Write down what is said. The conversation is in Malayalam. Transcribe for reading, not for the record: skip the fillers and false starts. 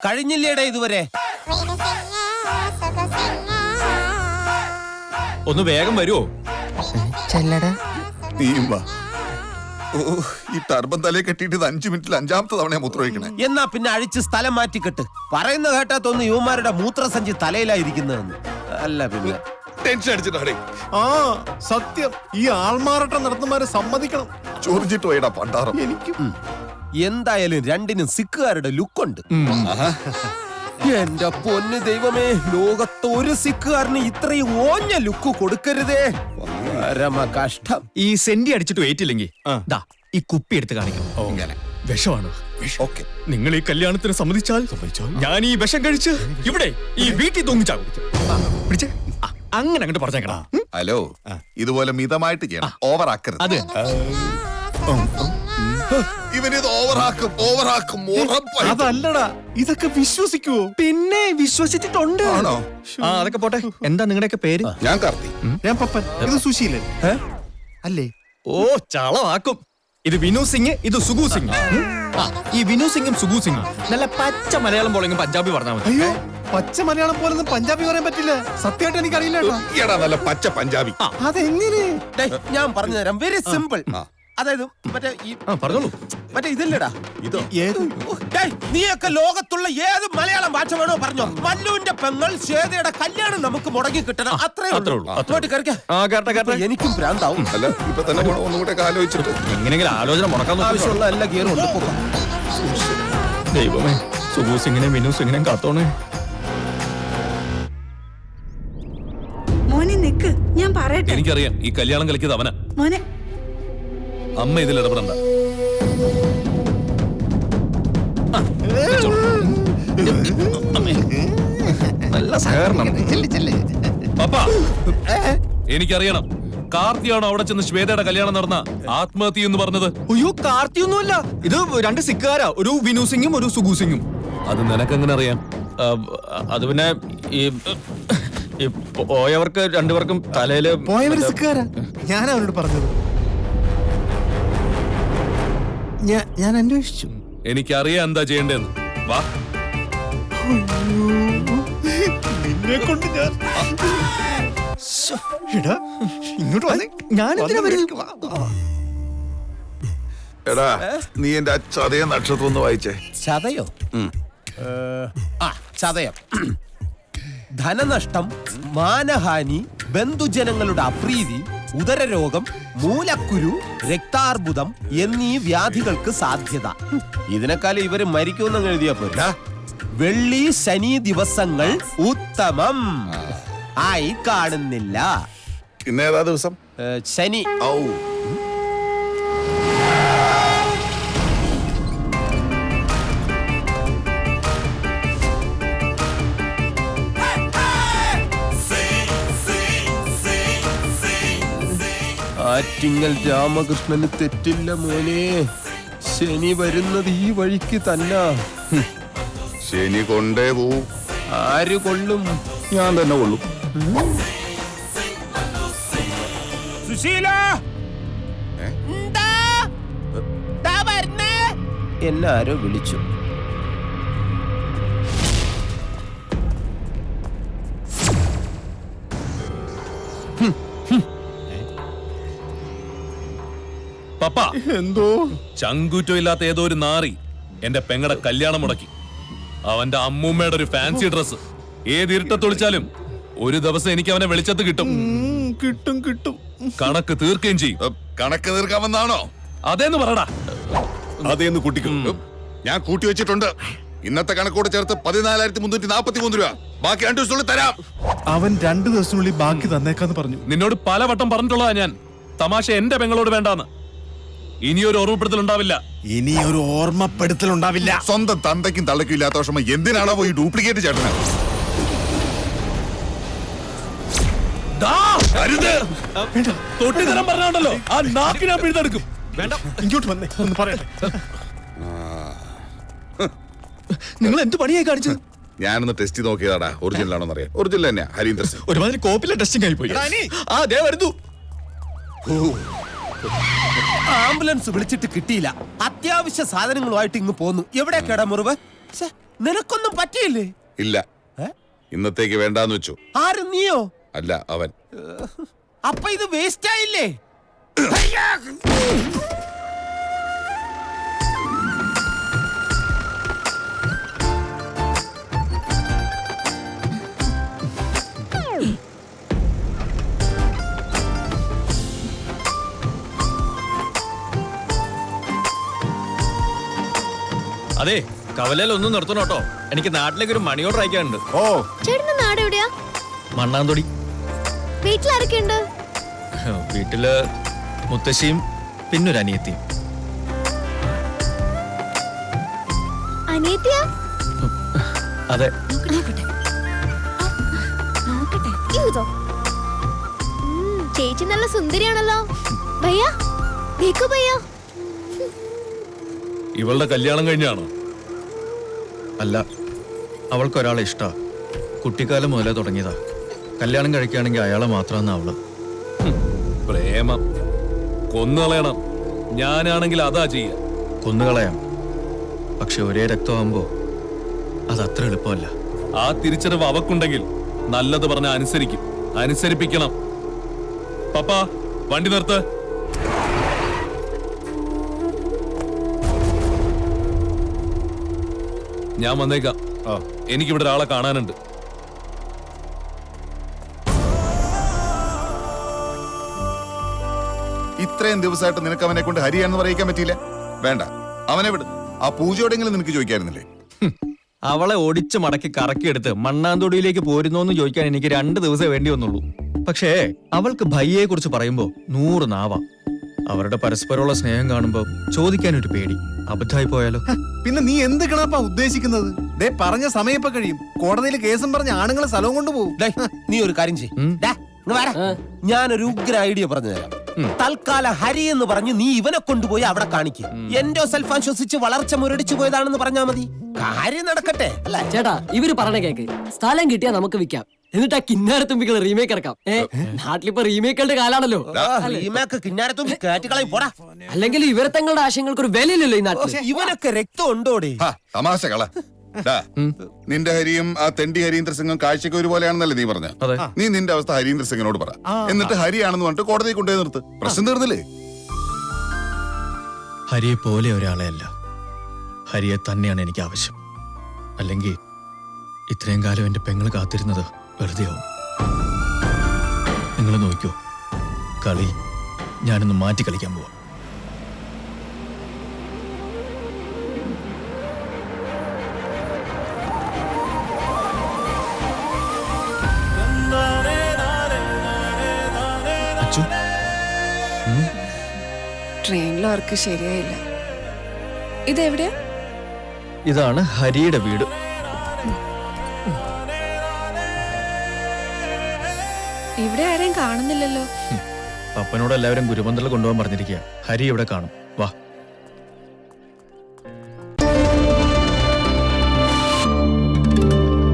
കഴിഞ്ഞില്ലേടാ ഇതുവരെ? ഒന്ന് വേഗം വരുമോ? ചെല്ലടാ. നീയും വാ. ഓ, ഈ ടർബൻ തലയെ കെട്ടിയിട്ട് 5 മിനിറ്റിൽ 5ാമത്തെ തവണ മൂത്രമൊഴിക്കണേ. എന്നാ പിന്നെ അഴിച്ച് സ്ഥലം മാറ്റിക്കെട്ട്. പറയുന്ന കേട്ടാ തോന്നുന്നു യുവമാരുടെ മൂത്രസഞ്ചി തലയിലായിരിക്കുന്നതെന്ന്. അല്ല പിന്നെ ടെൻഷൻ അടിച്ചിട്ടാടേ. ആ സത്യം, ഈ ആൾമാറാട്ടം നടത്തുന്നവരെ സമ്മതിക്കണം. ചോദിച്ചിട്ട് പോയിടാ പണ്ടാറം. എനിക്കും എന്തായാലും രണ്ടിനും സിക്കുകാരുടെ ലുക്കുണ്ട്. എന്റെ പൊന്ന് ദൈവമേ, ലോകത്ത് ഒരു സിക്കുകാരന് ഇത്രയും ഓഞ്ഞ ലുക്ക് കൊടുക്കരുതേ. പരമ കഷ്ടം. ഈ സെന്റി അടിച്ചിട്ട് വെയിറ്റില്ലെങ്കിൽ ദാ ഈ കുപ്പി എടുത്ത് കാണിക്കണം. ഇങ്ങനെ വിഷമാണ്. ഓക്കെ. നിങ്ങൾ ഈ കല്യാണത്തിന് സമ്മതിച്ചാൽ ഞാൻ ഈ വിഷം കഴിച്ച് ഇവിടെ ഈ വീട്ടിൽ തൂങ്ങിച്ചാകും. പിടിച്ചേ. അങ്ങനെ അങ്ങോട്ട് പറഞ്ഞേക്കണം. ഹലോ, ഇതുപോലെ മിതമായിട്ട് ചെയ്യണം, ഓവർ ആക്കരുത്. അത് ഇവനിത് ഓവറാക്കും ഉറപ്പായിട്ടും. അതല്ലടാ, ഇതൊക്കെ വിശ്വസിക്കുവോ? പിന്നെ വിശ്വസിച്ചിട്ടുണ്ട്. ആണോ? ആ അതൊക്കെ പോട്ടെ. എന്താ നിങ്ങളുടെയൊക്കെ പേര്? ഞാൻ കാർത്തി. ഞാൻ പപ്പൻ. ഇത് സുശീലൻ അല്ലേ? ഓ ചളമാക്കും. ഇത് വിനു സിംഗ്, ഇത് സുഗു സിംഗ്. ഈ വിനു സിംഗും സുഗു സിംഗും നല്ല പച്ച മലയാളം പോലെങ്കിൽ പഞ്ചാബി പറഞ്ഞാൽ മതി. അയ്യോ, പച്ച മലയാളം പോലെ പഞ്ചാബി പറയാൻ പറ്റില്ല. സത്യമായിട്ട് എനിക്ക് അറിയില്ല. ഈടാ നല്ല പച്ച പഞ്ചാബി. അതെങ്ങനെ? ഞാൻ പറഞ്ഞു തരാം. Very simple. അതായത് മറ്റേ ഈ പറഞ്ഞോളൂ. മറ്റേ ഇതല്ലടാ ഇതോ. ഏത്? നീയൊക്കെ ലോകത്തുള്ള ഏത് മലയാളം ഭാഷ വേണോ പറഞ്ഞോ. മല്ലുവിന്റെ പെങ്ങൾ ശ്വേതയുടെ കല്യാണം നമുക്ക് മുടങ്ങി കിട്ടണം. അത്രേ ഉള്ളൂ. എനിക്കും ഭ്രാന്താവും. അല്ല, ഇപ്പൊ തന്നെ ഒന്നുകൂടെ ആലോചിച്ചിട്ട് എങ്ങനെയെങ്കിലും ആലോചന മുടക്കാൻ ആവശ്യമുള്ള എല്ലാ ഗിയറും ഉണ്ട്. പോകാം. ദൈവമേ, സുഗു സിംഗിനെയും വിനു സിംഗിനെയും കാത്തോണേ. മോനെ നിക്ക്, ഞാൻ പറയട്ടെ. എനിക്കറിയാം ഈ കല്യാണം കളിക്കുന്നത് അവനാ. മോനെ അമ്മ ഇതിൽ ഇടപെടണ്ട. നല്ല സഹകരണം. പപ്പ, എനിക്കറിയണം കാർത്തിയാണോ അവിടെ ചെന്ന് ശ്വേതയുടെ കല്യാണം നടന്ന ആത്മഹത്യ എന്ന് പറഞ്ഞത്? അയ്യോ, കാർത്തിയൊന്നുമല്ല. ഇത് രണ്ട് സിക്കാരാ, ഒരു വിനു സിംഗും ഒരു സുഗു സിംഗും. അത് നിനക്കെങ്ങനെ അറിയാം? അത് പിന്നെ ഈ പോയവർക്ക് രണ്ടുപേർക്കും തലയില് പോയവര് സിക്കാരാ. ഞാൻ അവനോട് പറഞ്ഞത്. ഞാൻ അന്വേഷിച്ചു. എനിക്കറിയാം എന്താ ചെയ്യേണ്ടതെന്ന്. വാ. നിന്നെ കൊണ്ട് ഞാൻ ഇങ്ങോട്ട് വന്നേ. എടാ, നീ എന്റെ ചതയ നക്ഷത്രം ഒന്ന് വായിച്ചേ. ചതയോ? ചതയം. ധനനഷ്ടം, മാനഹാനി, ബന്ധുജനങ്ങളുടെ അപ്രീതി, ഉദരരോഗം, മൂലക്കുരു, രക്താർബുദം എന്നീ വ്യാധികൾക്ക് സാധ്യത. ഇതിനേക്കാളും ഇവര് മരിക്കുമെന്ന് എഴുതിയാ പോരാ. വെള്ളി ശനി ദിവസങ്ങൾ ഉത്തമം ആയി കാണുന്നില്ല. ഇന്നേതാ ദിവസം? ശനി. ഔ, ആറ്റിങ്ങൽ രാമകൃഷ്ണന് തെറ്റില്ല മോനെ. ശനി വരുന്നത് ഈ വഴിക്ക് തന്നെ. ശനി കൊണ്ടേ പോവും. ആര് കൊള്ളും? ഞാൻ തന്നെ കൊള്ളും. സുശീല, എന്നെ ആരോ വിളിച്ചു. പപ്പ, എന്തോ ചങ്കൂറ്റം ഇല്ലാത്ത ഏതോ ഒരു നാറി എന്റെ പെങ്ങടെ കല്യാണം മുടക്കി. അവന്റെ അമ്മൂമ്മയുടെ ഒരു ഫാൻസി ഡ്രസ് ഏത് ഇരുട്ടത്തൊളിച്ചാലും ഒരു ദിവസം എനിക്ക് അവനെ വെളിച്ചത്ത് കിട്ടും. കിട്ടും. കണക്ക് തീർക്കുകയും ചെയ്യും. കണക്ക് തീർക്കാമെന്നാണോ? അതേന്ന് പറടാ. അതേന്ന് കൂട്ടിക്കും. ഞാൻ കൂട്ടി വെച്ചിട്ടുണ്ട്. ഇന്നത്തെ കണക്കോട് ചേർത്ത് 14,343 രൂപ. ബാക്കി 2 ദിവസത്തിനുള്ളിൽ തരാം. അവൻ 2 ദിവസത്തിനുള്ളിൽ ബാക്കി തന്നേക്കാന്ന് പറഞ്ഞു. നിന്നോട് പലവട്ടം പറഞ്ഞിട്ടുള്ളതാ ഞാൻ, തമാശ എന്റെ പെങ്ങളോട് വേണ്ടാന്ന്. ഇനിയൊരു ഓർമ്മപ്പെടുത്തൽ ഉണ്ടാവില്ല. ഇനി ഒരു ഓർമ്മപ്പെടുത്തൽ ഉണ്ടാവില്ല. സ്വന്തം തന്തയ്ക്കും തള്ളയ്ക്കും ഇല്ലാത്ത വിഷമം എന്തിനാണോ പോയി ഡ്യൂപ്ലിക്കേറ്റ് ചേട്ടന്? തൊട്ടിത്തരം പറഞ്ഞോണ്ടല്ലോ ആ നാക്കിനാ പിഴുതെടുക്കും. വേണ്ട, ഇങ്ങോട്ട് വന്നേ, ഒന്ന് പറയട്ടെ. നിങ്ങൾ എന്ത് പണിയായി കാണിച്ചത്? ഞാനൊന്ന് ടെസ്റ്റ് ചെയ്ത് നോക്കിയതാടാ, ഒറിജിനൽ ആണോന്ന് അറിയാം. ഒറിജിനൽ തന്നെയാ, ഹരീന്ദ്ര സിംഗ്. ഒരുമാതിരി കോപ്പിലെ ടെസ്റ്റിംഗ് ആയി പോയി. ദേ വരുന്നു. ആംബുലൻസ് വിളിച്ചിട്ട് കിട്ടിയില്ല. അത്യാവശ്യ സാധനങ്ങളുമായിട്ട് ഇങ്ങ് പോന്നു. എവിടെ കേടാ മുറിവ്? നിനക്കൊന്നും പറ്റിയില്ലേ? ഇല്ല, ഇന്നത്തേക്ക് വേണ്ടാന്ന് വെച്ചു. ആര്, നീയോ? അല്ല, അവൻ. അപ്പൊ ഇത് വേസ്റ്റ് ആയില്ലേ? അതെ, കവലയിൽ ഒന്നും നിർത്തണം കേട്ടോ. എനിക്ക് നാട്ടിലേക്ക് ഒരു മണി ഓർഡർ അയക്കാനുണ്ട്. ഓ, ചേട്ടന്റെ നാട് എവിടെയാ? മണ്ണാന്തൊടി. വീട്ടിലാരൊക്കെയുണ്ട്? വീട്ടില് മുത്തശ്ശിയും പിന്നൊരു അനിയത്തിയും. അനിയത്തിയാ? അതെ. ഇതോ? ചേച്ചി നല്ല സുന്ദരിയാണല്ലോ. ഭയ്യ, ദേഖോ ഭയ്യ. ഇവളുടെ കല്യാണം കഴിഞ്ഞാണോ? അല്ല, അവൾക്കൊരാളെ ഇഷ്ടാ. കുട്ടിക്കാലം മുതലേ തുടങ്ങിയതാ. കല്യാണം കഴിക്കുകയാണെങ്കിൽ അയാളെ മാത്രമെന്ന് അവള്. പ്രേമം കൊന്നുകളയണം. ഞാനാണെങ്കിൽ അതാ ചെയ്യ. കൊന്നുകളയാം, പക്ഷെ ഒരേ രക്തമാകുമ്പോ അതത്ര എളുപ്പമല്ല. ആ തിരിച്ചറിവ് അവക്കുണ്ടെങ്കിൽ നല്ലത് പറഞ്ഞ അനുസരിക്കും. അനുസരിപ്പിക്കണം. പപ്പ, വണ്ടി നിർത്ത്. ഞാൻ വന്നേക്കാം. എനിക്കിവിടെ ഒരാളെ കാണാനുണ്ട്. ഇത്രയും ദിവസമായിട്ട് നിനക്ക് അവനെ കൊണ്ട് ഹരിയാണെന്ന് പറയിക്കാൻ പറ്റിയില്ല. വേണ്ട, അവനെ വിട്. ആ പൂജയോടെങ്കിലും നിനക്ക് ചോദിക്കായിരുന്നില്ലേ? അവളെ ഒടിച്ച് മടക്കി കറക്കിയെടുത്ത് മണ്ണാന്തൊടിയിലേക്ക് പോരുന്നോന്ന് ചോദിക്കാൻ എനിക്ക് 2 ദിവസം വേണ്ടി വന്നുള്ളൂ. പക്ഷേ അവൾക്ക് ഭയ്യയെ കുറിച്ച് പറയുമ്പോ 100 നാവാ. അവരുടെ പരസ്പരമുള്ള സ്നേഹം കാണുമ്പോ ചോദിക്കാനൊരു പേടി. അബദ്ധമായി പോയാലോ? പിന്നെ നീ എന്ത് കിണപ്പാ ഉദ്ദേശിക്കുന്നത്? ദേ, പറഞ്ഞ സമയം ഇപ്പൊ കഴിയും. കോടതിയിൽ കേസും പറഞ്ഞ ആണുങ്ങളെ സ്ഥലവും കൊണ്ടുപോകും. നീ ഒരു കാര്യം ചെയ്യ്. ഞാനൊരു ഉഗ്ര ഐഡിയ പറഞ്ഞു തരാം. തൽക്കാലം ഹരി എന്ന് പറഞ്ഞ് നീ ഇവനെ കൊണ്ടുപോയി അവിടെ കാണിക്കും. എൻഡോ സൽഫാൻ ശ്വസിച്ച് വളർച്ച മുരടിച്ചു പോയതാണെന്ന് പറഞ്ഞാ മതി. കാര്യം നടക്കട്ടെ. അല്ല ചേട്ടാ, ഇവര് പറഞ്ഞ കേക്ക്. സ്ഥലം കിട്ടിയാ നമുക്ക് വിൽക്കാം. എന്നിട്ട് ആ കിന്നാരത്തുമ്പികൾ റീമേക്ക് ഇറക്കാം. നാട്ടിലിപ്പോ റീമേക്കുകളുടെ കാലാണല്ലോ. റീമേക്ക് കിന്നാരത്തുമ്പി കാറ്റുകളായി പോടാ. അല്ലെങ്കിൽ ഇവരെ തങ്ങളുടെ ആശയങ്ങൾക്ക് ഒരു വിലയില്ലല്ലോ ഈ നാട്ടിൽ. ഇവനൊക്കെ രക്തം ഉണ്ടോടെ? തമാശ കള. നിന്റെ ഹരിയും ആ തെണ്ടി ഹരീന്ദ്ര സിംഗും കാഴ്ചക്ക് ഒരുപോലെയാണെന്നല്ലേ നീ പറഞ്ഞ? നീ നിന്റെ അവസ്ഥ ഹരീന്ദ്ര സിംഗിനോട് പറ. എന്നിട്ട് ഹരിയാണെന്ന് പറഞ്ഞിട്ട് കോടതിയിൽ കൊണ്ടുപോയി നിർത്ത്. പ്രശ്നം തീർന്നില്ലേ? ഹരിയെ പോലെ ഒരാളെ അല്ല, ഹരിയെ തന്നെയാണ് എനിക്ക് ആവശ്യം. അല്ലെങ്കിൽ ഇത്രയും കാലം എന്റെ പെങ്ങൾ കാത്തിരുന്നത് വെറുതെയാവും. നിങ്ങൾ നോക്കിയോ, കളി ഞാനൊന്ന് മാറ്റി കളിക്കാൻ പോവാ. ട്രെയിനിൽ അവർക്ക് ശരിയായില്ല. ഇതെവിടെയാ? ഇതാണ് ഹരിയുടെ വീട്. ഇവിടെ ആരെയും കാണുന്നില്ലല്ലോ. പപ്പനോട് എല്ലാവരും ഗുരുമന്ദിറിൽ കൊണ്ടുപോകാൻ പറഞ്ഞിരിക്കുക. ഹരി ഇവിടെ കാണും. വാ.